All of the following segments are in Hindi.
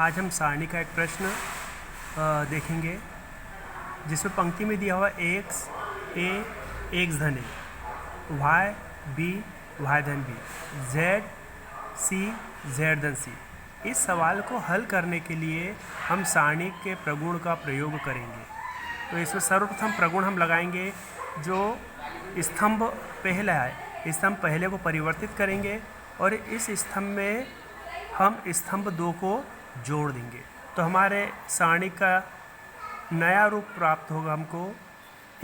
आज हम सारणी का एक प्रश्न देखेंगे जिसमें पंक्ति में दिया हुआ x a x धन a, y b y धन b, z c z धन c। इस सवाल को हल करने के लिए हम सारणी के प्रगुण का प्रयोग करेंगे। तो इसमें सर्वप्रथम प्रगुण हम लगाएंगे जो स्तंभ पहला है, स्तंभ पहले को परिवर्तित करेंगे और इस स्तंभ में हम स्तंभ 2 को जोड़ देंगे। तो हमारे सारणी का नया रूप प्राप्त होगा हमको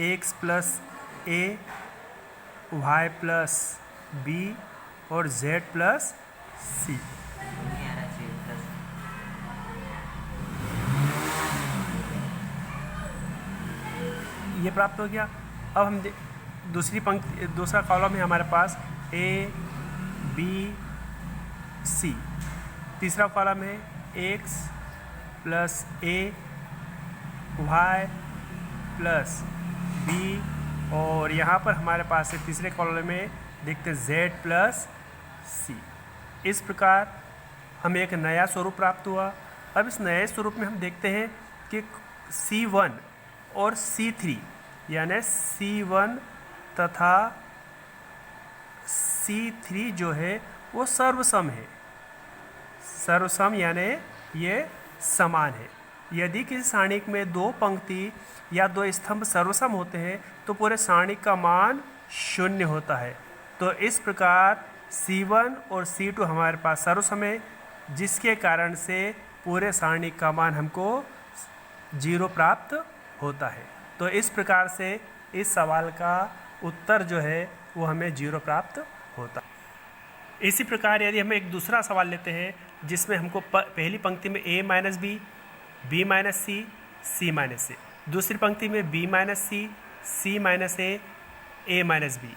x plus a, y plus b और z प्लस c। ये प्राप्त हो गया। अब हम दूसरी पंक्ति, दूसरा कॉलम है हमारे पास a b c। तीसरा कॉलम है x plus a, y plus b और यहाँ पर हमारे पास है तीसरे कॉलम में देखते हैं z प्लस c। इस प्रकार हमें एक नया स्वरूप प्राप्त हुआ। अब इस नए स्वरूप में हम देखते हैं कि c1 और c3 यानी c1 तथा c3 जो है वो सर्वसम है। सर्वसम यानी ये समान है। यदि किसी सारणी में दो पंक्ति या दो स्तंभ सर्वसम होते हैं तो पूरे सारणी का मान 0 होता है। तो इस प्रकार c1 और c2 हमारे पास सर्वसम है, जिसके कारण से पूरे सारणी का मान हमको 0 प्राप्त होता है। तो इस प्रकार से इस सवाल का उत्तर जो है वो हमें 0 प्राप्त होता है। इसी प्रकार यदि हम एक दूसरा सवाल लेते हैं जिसमें हमको पहली पंक्ति में a minus B, b minus C, c minus A, दूसरी पंक्ति में b minus C, c minus A, a minus B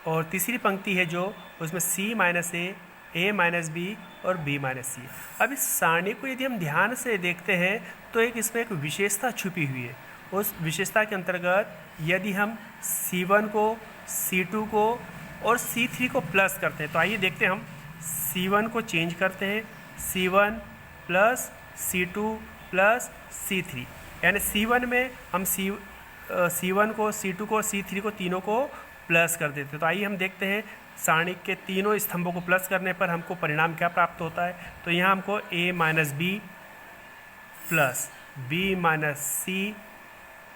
और तीसरी पंक्ति है जो उसमें c minus A, a minus B और b माइनस सी। अब इस सारणी को यदि हम ध्यान से देखते हैं तो इसमें एक विशेषता छुपी हुई है। उस विशेषता के अंतर्गत यदि हम c1 को, c2 को और c3 को प्लस करते हैं तो आइए देखते हैं। हम c1 को चेंज करते हैं, c1 plus c2 plus c3, यानी c1 में हम c1 को, c2 को, c3 को तीनों को प्लस कर देते हैं। तो आइए हम देखते हैं सारणी के तीनों स्तंभों को प्लस करने पर हमको परिणाम क्या प्राप्त होता है। तो यहाँ हमको a minus B plus b minus C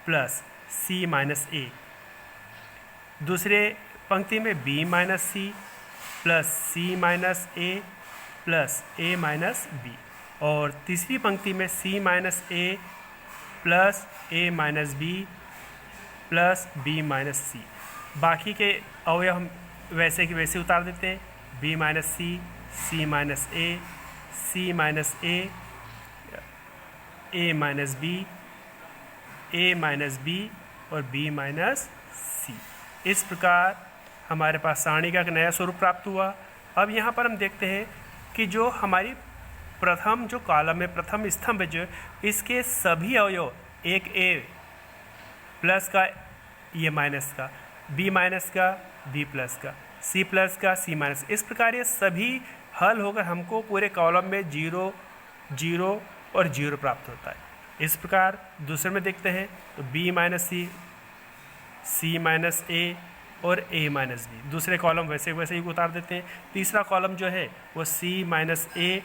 plus c minus A, दूसरे पंक्ति में b minus C plus c minus A plus a minus B और तीसरी पंक्ति में c minus A plus a minus B plus b minus C. बाकी के अवयव हम वैसे कि वैसे उतार देते हैं, b minus C, c minus A, c minus A, a minus B, a minus B और b माइनस सी। इस प्रकार हमारे पास सारणी का एक नया स्वरूप प्राप्त हुआ। अब यहाँ पर हम देखते हैं कि जो हमारी प्रथम जो कॉलम है, प्रथम स्तंभ जो इसके सभी अवयव, एक a प्लस का, ये माइनस का, b माइनस का, b प्लस का, c प्लस का, c माइनस, इस प्रकार ये सभी हल होकर हमको पूरे कॉलम में 0, 0 और 0 प्राप्त होता है। इस प्रकार दूसरे में देखते हैं तो b minus C, c minus ए और a माइनस बी, दूसरे कॉलम वैसे वैसे ही उतार देते हैं। तीसरा कॉलम जो है वो c minus A,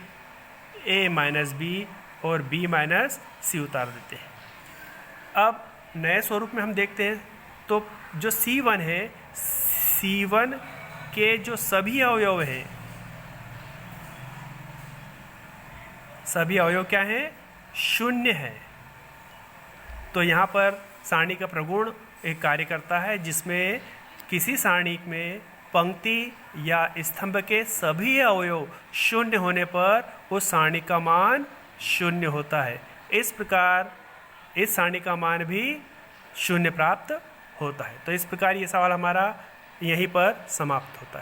a minus B और b माइनस सी उतार देते हैं। अब नए स्वरूप में हम देखते हैं तो जो c1 है, c1 के जो सभी अवयव हैं, सभी अवयव क्या हैं? 0 है। तो यहाँ पर सारणी का प्रगुण एक कार्य करता है जिसमें किसी सारणी में पंक्ति या स्तंभ के सभी अवयव 0 होने पर उस सारणी का मान 0 होता है। इस प्रकार इस सारणी का मान भी 0 प्राप्त होता है। तो इस प्रकार ये सवाल हमारा यहीं पर समाप्त होता है।